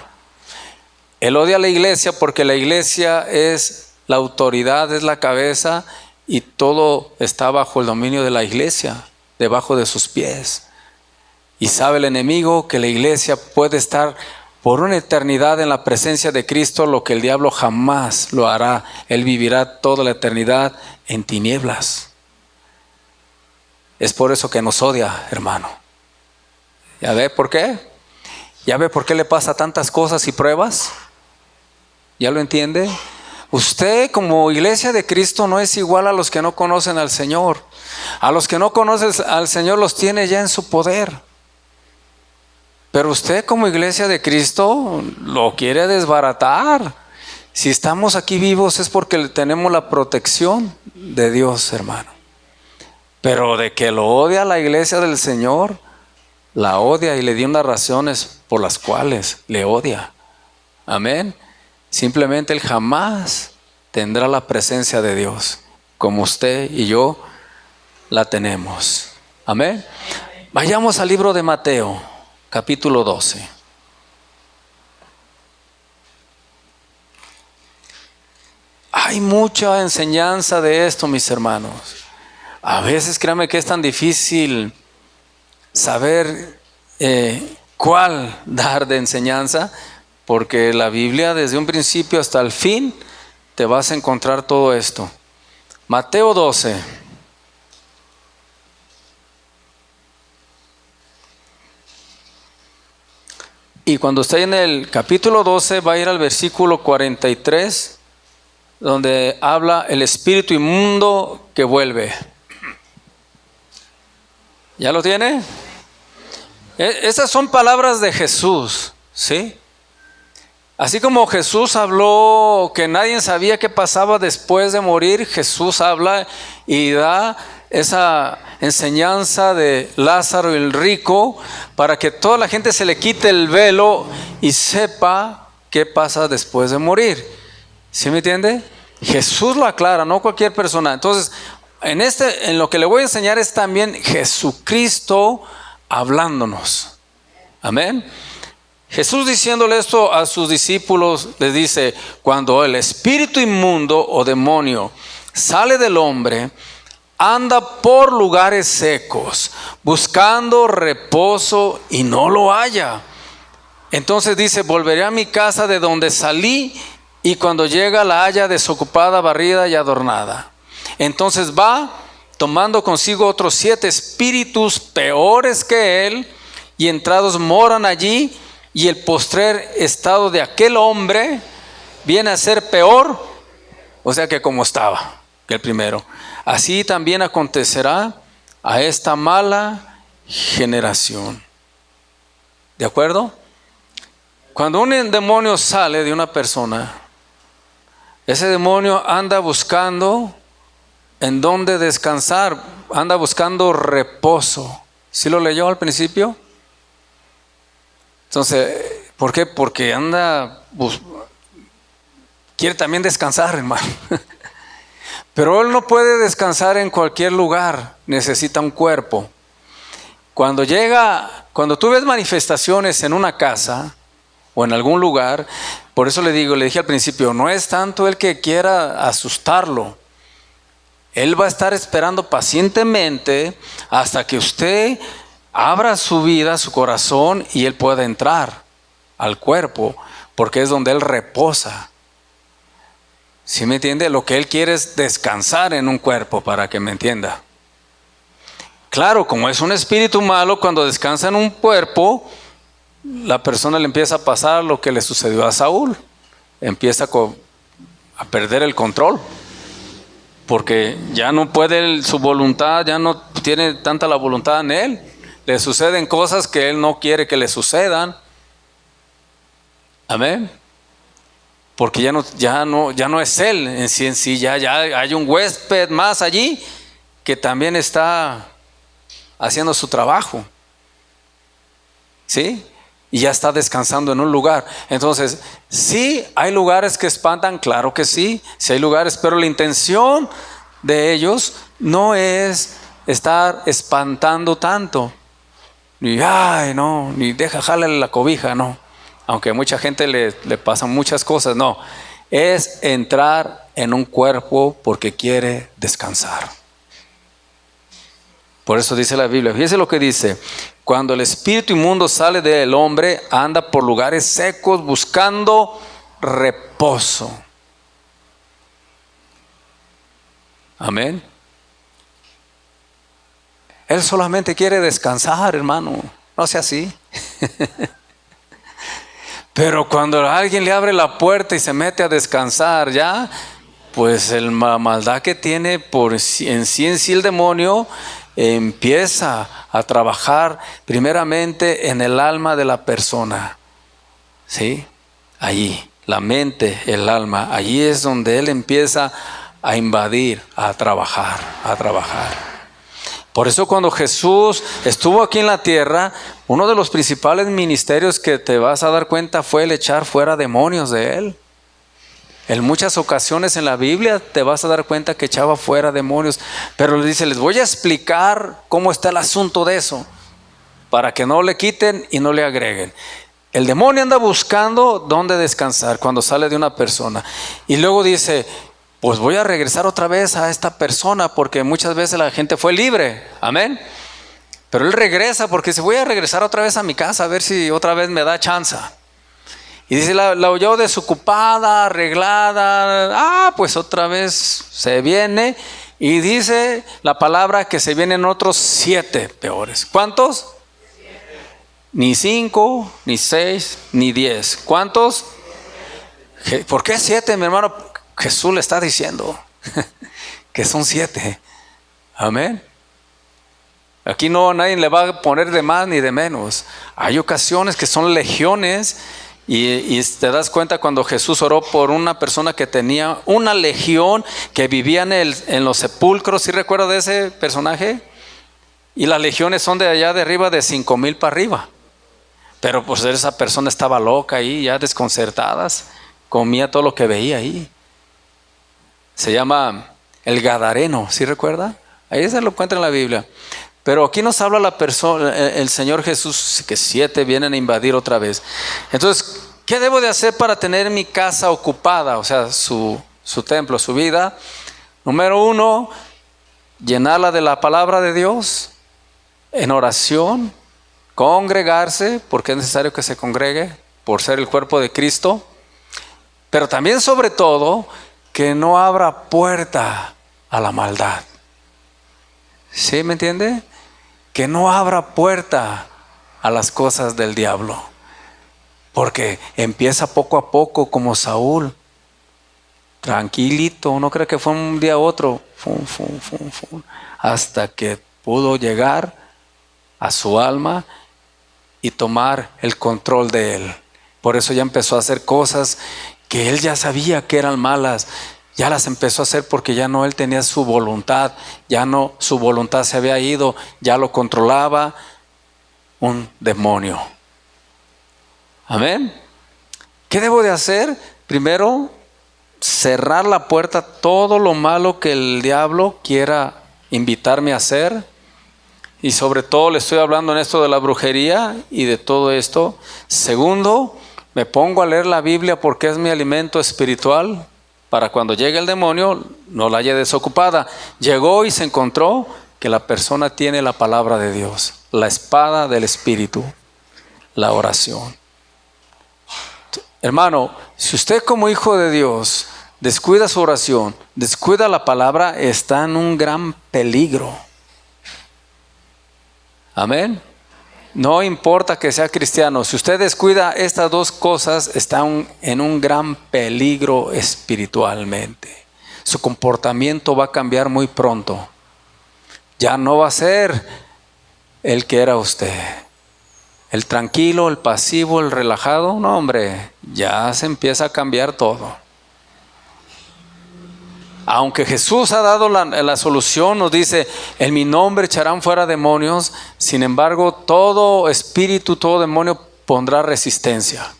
Él odia a la iglesia porque la iglesia es la autoridad, es la cabeza, y todo está bajo el dominio de la iglesia, debajo de sus pies. Y sabe el enemigo que la iglesia puede estar por una eternidad en la presencia de Cristo, lo que el diablo jamás lo hará. Él vivirá toda la eternidad en tinieblas. Es por eso que nos odia, hermano. ¿Ya ve por qué? ¿Ya ve por qué le pasa tantas cosas y pruebas? ¿Ya lo entiende? Usted como iglesia de Cristo no es igual a los que no conocen al Señor. A los que no conocen al Señor los tiene ya en su poder. Pero usted como iglesia de Cristo lo quiere desbaratar. Si estamos aquí vivos es porque tenemos la protección de Dios, hermano. Pero de que lo odia la iglesia del Señor, la odia, y le di unas razones por las cuales le odia. Amén. Simplemente él jamás tendrá la presencia de Dios como usted y yo la tenemos. Amén. Vayamos al libro de Mateo, capítulo 12. Hay mucha enseñanza de esto, mis hermanos. A veces créanme que es tan difícil saber cuál dar de enseñanza, porque la Biblia desde un principio hasta el fin te vas a encontrar todo esto. Mateo 12. Y cuando esté en el capítulo 12 va a ir al versículo 43, donde habla el espíritu inmundo que vuelve. ¿Ya lo tiene? Estas son palabras de Jesús, ¿sí? Así como Jesús habló que nadie sabía qué pasaba después de morir, Jesús habla y da esa enseñanza de Lázaro y el rico para que toda la gente se le quite el velo y sepa qué pasa después de morir. ¿Sí me entiende? Jesús lo aclara, no cualquier persona. Entonces, en lo que le voy a enseñar es también Jesucristo hablándonos. Amén. Jesús diciéndole esto a sus discípulos, les dice: cuando el espíritu inmundo o demonio sale del hombre, anda por lugares secos, buscando reposo y no lo halla. Entonces dice: volveré a mi casa de donde salí, y cuando llega la halla desocupada, barrida y adornada. Entonces va, tomando consigo otros 7 espíritus peores que él, y entrados moran allí. Y el postrer estado de aquel hombre viene a ser peor, o sea, que como estaba, que el primero. Así también acontecerá a esta mala generación. ¿De acuerdo? Cuando un demonio sale de una persona, ese demonio anda buscando en dónde descansar, anda buscando reposo. ¿Sí lo leyó al principio? Entonces, ¿por qué? Porque quiere también descansar, hermano. Pero él no puede descansar en cualquier lugar, necesita un cuerpo. Cuando tú ves manifestaciones en una casa o en algún lugar, por eso le dije al principio, no es tanto el que quiera asustarlo. Él va a estar esperando pacientemente hasta que usted abra su vida, su corazón, y él pueda entrar al cuerpo, porque es donde él reposa. ¿Sí me entiende? Lo que él quiere es descansar en un cuerpo, para que me entienda. Claro, como es un espíritu malo, cuando descansa en un cuerpo, la persona le empieza a pasar lo que le sucedió a Saúl. Empieza a perder el control, porque ya no puede, su voluntad, ya no tiene tanta la voluntad en él. Le suceden cosas que él no quiere que le sucedan. Amén. Porque ya no es él en sí, ya hay un huésped más allí que también está haciendo su trabajo. ¿Sí? Y ya está descansando en un lugar. Entonces, sí, hay lugares que espantan, claro que sí hay lugares, pero la intención de ellos no es estar espantando tanto. Ni deja, jálale la cobija, no. Aunque a mucha gente le pasan muchas cosas, no. Es entrar en un cuerpo porque quiere descansar. Por eso dice la Biblia, fíjese lo que dice: cuando el espíritu inmundo sale del hombre, anda por lugares secos buscando reposo. Amén. Él solamente quiere descansar, hermano. No sea así. Pero cuando alguien le abre la puerta y se mete a descansar, ya, pues la maldad que tiene en sí el demonio empieza a trabajar primeramente en el alma de la persona. ¿Sí? Allí, la mente, el alma, allí es donde él empieza a invadir, a trabajar. Por eso cuando Jesús estuvo aquí en la tierra, uno de los principales ministerios que te vas a dar cuenta fue el echar fuera demonios de él. En muchas ocasiones en la Biblia te vas a dar cuenta que echaba fuera demonios, pero le dice, les voy a explicar cómo está el asunto de eso, para que no le quiten y no le agreguen. El demonio anda buscando dónde descansar cuando sale de una persona, y luego dice, pues voy a regresar otra vez a esta persona, porque muchas veces la gente fue libre, amén, pero él regresa porque dice, voy a regresar otra vez a mi casa a ver si otra vez me da chance. Y dice, la oyó desocupada, arreglada, pues otra vez se viene, y dice la palabra que se vienen otros 7 peores. ¿Cuántos? 7. Ni 5, ni 6, ni 10. ¿Cuántos? ¿Por qué 7, mi hermano? Jesús le está diciendo que son 7. Amén. Aquí nadie le va a poner de más ni de menos. Hay ocasiones que son legiones. Y te das cuenta cuando Jesús oró por una persona que tenía una legión, que vivía en los sepulcros. ¿Sí recuerdas de ese personaje? Y las legiones son de allá de arriba, de 5,000 para arriba. Pero pues esa persona estaba loca ahí, ya desconcertada, comía todo lo que veía ahí. Se llama el Gadareno, ¿sí recuerda? Ahí se lo encuentra en la Biblia. Pero aquí nos habla el Señor Jesús, que 7 vienen a invadir otra vez. Entonces, ¿qué debo de hacer para tener mi casa ocupada? O sea, su templo, su vida. Número 1, llenarla de la palabra de Dios, en oración, congregarse, porque es necesario que se congregue, por ser el cuerpo de Cristo. Pero también, sobre todo, que no abra puerta a la maldad. ¿Sí me entiende? Que no abra puerta a las cosas del diablo, porque empieza poco a poco, como Saúl, tranquilito, no creo que fue un día a otro, hasta que pudo llegar a su alma y tomar el control de él. Por eso ya empezó a hacer cosas que él ya sabía que eran malas. Ya las empezó a hacer porque ya no él tenía su voluntad, su voluntad se había ido, ya lo controlaba un demonio. Amén. ¿Qué debo de hacer? Primero, cerrar la puerta a todo lo malo que el diablo quiera invitarme a hacer. Y sobre todo le estoy hablando en esto de la brujería y de todo esto. Segundo, me pongo a leer la Biblia porque es mi alimento espiritual para cuando llegue el demonio no la haya desocupada. Llegó y se encontró que la persona tiene la palabra de Dios, la espada del Espíritu, la oración. Hermano, si usted como hijo de Dios descuida su oración, descuida la palabra, está en un gran peligro. Amén. No importa que sea cristiano, si usted descuida estas dos cosas, está en un gran peligro espiritualmente. Su comportamiento va a cambiar muy pronto. Ya no va a ser el que era usted. El tranquilo, el pasivo, el relajado. No, hombre, ya se empieza a cambiar todo. Aunque Jesús ha dado la solución, nos dice, en mi nombre echarán fuera demonios, sin embargo, todo espíritu, todo demonio pondrá resistencia.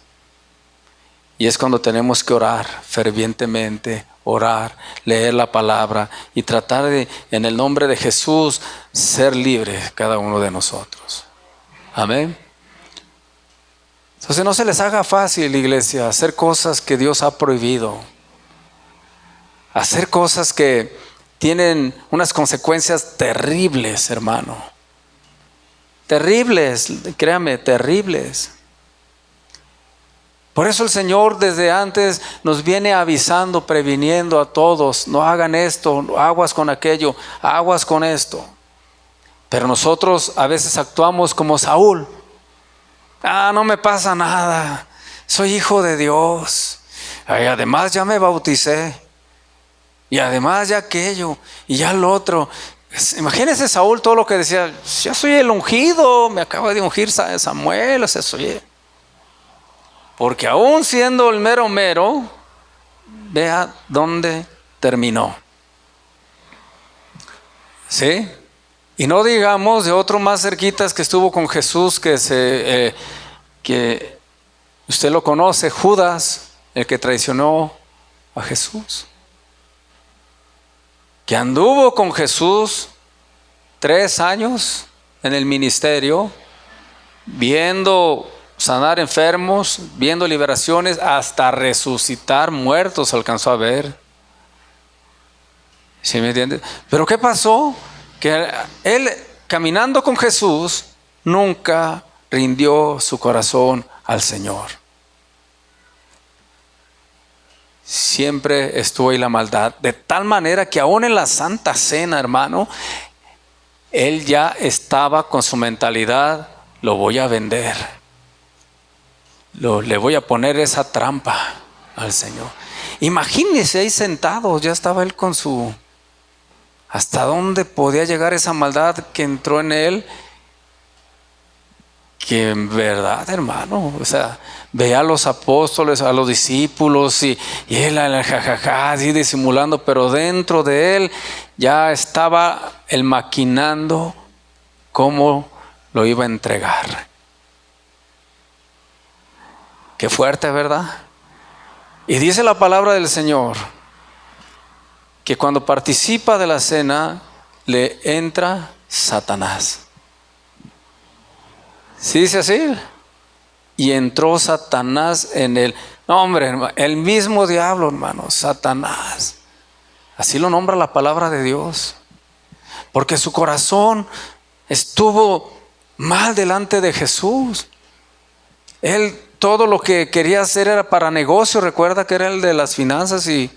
Y es cuando tenemos que orar fervientemente, orar, leer la palabra y tratar de, en el nombre de Jesús, ser libres cada uno de nosotros. Amén. Entonces no se les haga fácil, iglesia, hacer cosas que Dios ha prohibido. Hacer cosas que tienen unas consecuencias terribles, hermano. Terribles, créame, terribles. Por eso el Señor desde antes nos viene avisando, previniendo a todos. No hagan esto, aguas con aquello, aguas con esto. Pero nosotros a veces actuamos como Saúl. No me pasa nada. Soy hijo de Dios. Ay, además ya me bauticé. Y además ya aquello, y ya lo otro. Imagínense Saúl todo lo que decía, ya soy el ungido, me acaba de ungir Samuel, o sea, soy. Porque aún siendo el mero mero, vea dónde terminó. ¿Sí? Y no digamos de otro más cerquitas que estuvo con Jesús, que usted lo conoce, Judas, el que traicionó a Jesús. Que anduvo con Jesús 3 años en el ministerio, viendo sanar enfermos, viendo liberaciones, hasta resucitar muertos alcanzó a ver. ¿Sí me entiende? Pero ¿qué pasó? Que él, caminando con Jesús, nunca rindió su corazón al Señor. Siempre estuvo ahí la maldad, de tal manera que aún en la Santa Cena, hermano, él ya estaba con su mentalidad, lo voy a vender, le voy a poner esa trampa al Señor. Imagínese ahí sentado, ya estaba él con su, hasta dónde podía llegar esa maldad que entró en él. Que en verdad, hermano, o sea, veía a los apóstoles, a los discípulos y él jajaja, así disimulando, pero dentro de él ya estaba él maquinando cómo lo iba a entregar. Qué fuerte, ¿verdad? Y dice la palabra del Señor que cuando participa de la cena le entra Satanás. ¿Sí dice así? Y entró Satanás en él. No, hombre, el mismo diablo, hermano, Satanás. Así lo nombra la palabra de Dios. Porque su corazón estuvo mal delante de Jesús. Él todo lo que quería hacer era para negocio. Recuerda que era el de las finanzas y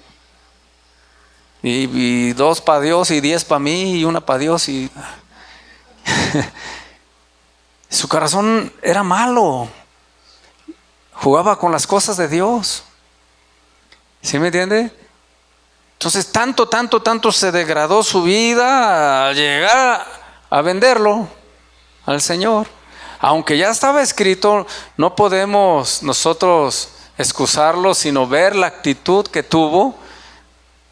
2 para Dios y 10 para mí y 1 para Dios y... Su corazón era malo. Jugaba con las cosas de Dios. ¿Sí me entiende? Entonces tanto se degradó su vida a llegar a venderlo al Señor. Aunque ya estaba escrito, no podemos nosotros excusarlo, sino ver la actitud que tuvo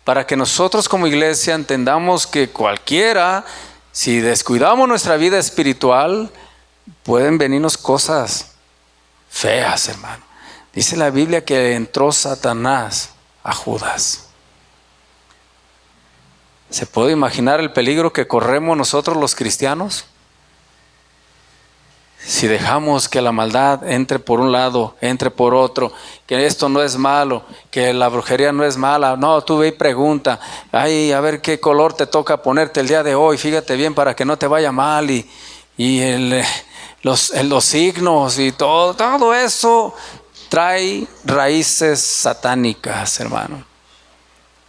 para que nosotros como iglesia entendamos que cualquiera, si descuidamos nuestra vida espiritual, pueden venirnos cosas feas, hermano. Dice la Biblia que entró Satanás a Judas. ¿Se puede imaginar el peligro que corremos nosotros los cristianos? Si dejamos que la maldad entre por un lado, entre por otro, que esto no es malo, que la brujería no es mala. No, tú ve y pregunta, ay, a ver qué color te toca ponerte el día de hoy, fíjate bien para que no te vaya mal, y los signos y todo eso trae raíces satánicas, hermano.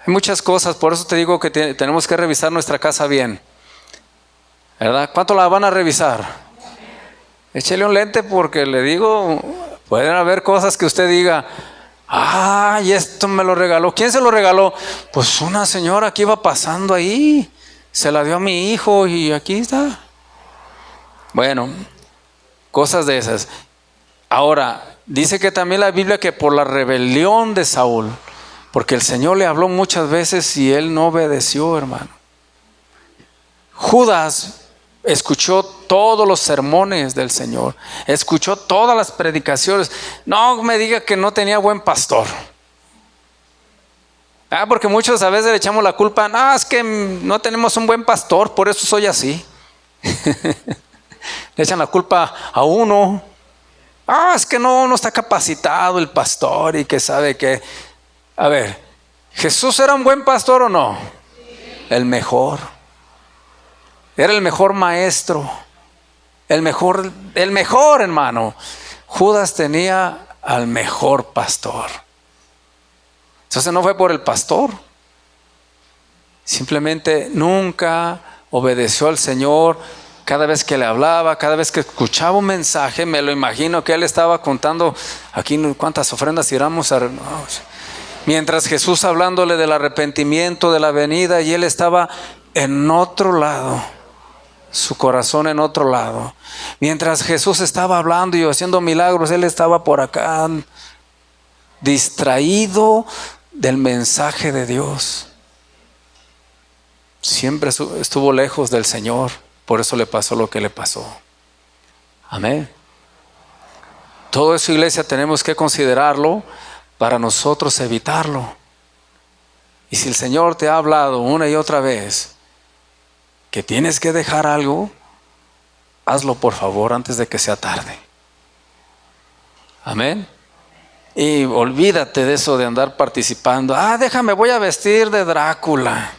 Hay muchas cosas, por eso te digo que tenemos que revisar nuestra casa bien, ¿verdad? ¿Cuánto la van a revisar? Échele un lente porque le digo, pueden haber cosas que usted diga, ay, esto me lo regaló. ¿Quién se lo regaló? Pues una señora que iba pasando ahí, se la dio a mi hijo y aquí está. Bueno, cosas de esas. Ahora, dice que también la Biblia que por la rebelión de Saúl, porque el Señor le habló muchas veces y él no obedeció, hermano. Judas escuchó todos los sermones del Señor, escuchó todas las predicaciones. No me diga que no tenía buen pastor. Porque muchos a veces le echamos la culpa, no, es que no tenemos un buen pastor, por eso soy así. Le echan la culpa a uno. Es que no está capacitado el pastor y que sabe que... A ver, ¿Jesús era un buen pastor o no? El mejor. Era el mejor maestro, el mejor, hermano. Judas tenía al mejor pastor. Entonces no fue por el pastor. Simplemente nunca obedeció al Señor. Cada vez que le hablaba, cada vez que escuchaba un mensaje, me lo imagino que él estaba contando aquí cuántas ofrendas tiramos. Mientras Jesús hablándole del arrepentimiento, de la venida, y él estaba en otro lado. Su corazón en otro lado. Mientras Jesús estaba hablando y haciendo milagros, él estaba por acá distraído del mensaje de Dios. Siempre estuvo lejos del Señor, por eso le pasó lo que le pasó. Amén. Todo eso, iglesia, tenemos que considerarlo para nosotros evitarlo. Y si el Señor te ha hablado una y otra vez que tienes que dejar algo, hazlo por favor antes de que sea tarde. Amén. Y olvídate de eso de andar participando. Déjame, voy a vestir de Drácula.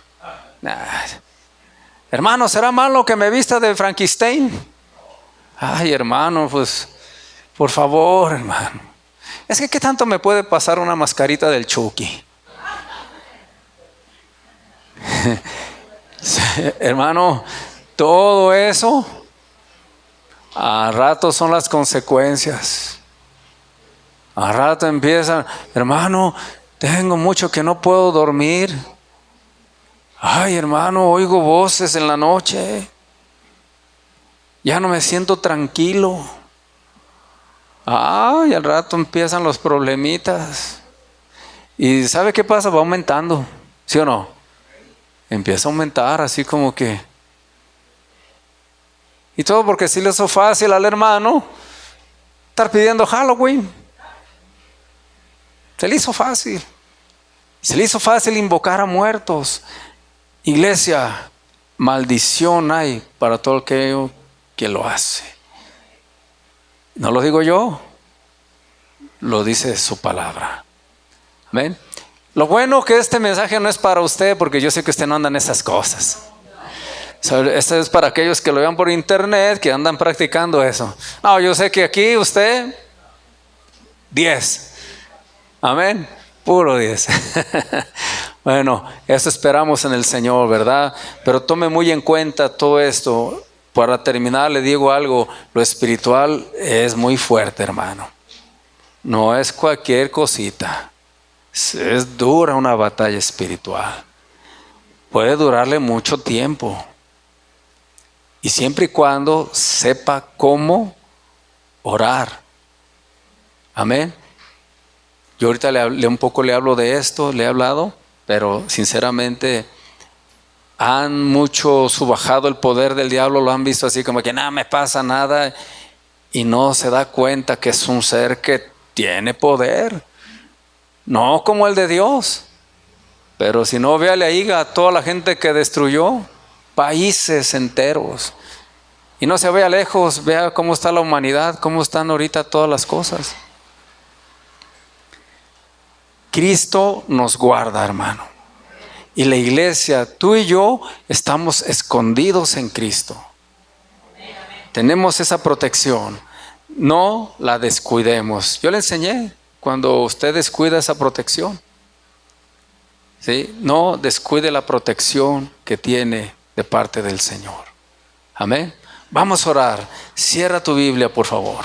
Hermano, ¿será malo que me vista de Frankenstein? Ay, hermano, pues por favor, hermano. Es que ¿qué tanto me puede pasar una mascarita del Chucky? Hermano, todo eso a rato son las consecuencias. A rato empiezan, hermano, tengo mucho que no puedo dormir. Ay, hermano, oigo voces en la noche. Ya no me siento tranquilo. Y al rato empiezan los problemitas. ¿Y sabe qué pasa? Va aumentando, ¿sí o no? Empieza a aumentar así como que... Y todo porque sí le hizo fácil al hermano estar pidiendo Halloween. Se le hizo fácil. Se le hizo fácil invocar a muertos. Iglesia, maldición hay para todo aquello que lo hace. No lo digo yo, lo dice su palabra. Amén. Lo bueno que este mensaje no es para usted, porque yo sé que usted no anda en esas cosas. Este es para aquellos que lo vean por internet, que andan practicando eso. No, yo sé que aquí usted 10. Amén. Puro 10. Bueno, eso esperamos en el Señor, ¿verdad? Pero tome muy en cuenta todo esto. Para terminar, le digo algo. Lo espiritual es muy fuerte, hermano. No es cualquier cosita. Es dura una batalla espiritual. Puede durarle mucho tiempo. Y siempre y cuando sepa cómo orar. Amén. Yo ahorita un poco le hablo de esto, le he hablado, pero sinceramente han mucho subajado el poder del diablo, lo han visto así como que nada me pasa nada. y no se da cuenta que es un ser que tiene poder, no como el de Dios. Pero si no, véale ahí a toda la gente que destruyó países enteros. Y no se vea lejos, vea cómo está la humanidad, cómo están ahorita todas las cosas. Cristo nos guarda, hermano. Y la iglesia, tú y yo, estamos escondidos en Cristo. Tenemos esa protección. No la descuidemos. Yo le enseñé cuando usted descuida esa protección. ¿Sí? No descuide la protección que tiene de parte del Señor. Amén. Vamos a orar. Cierra tu Biblia, por favor.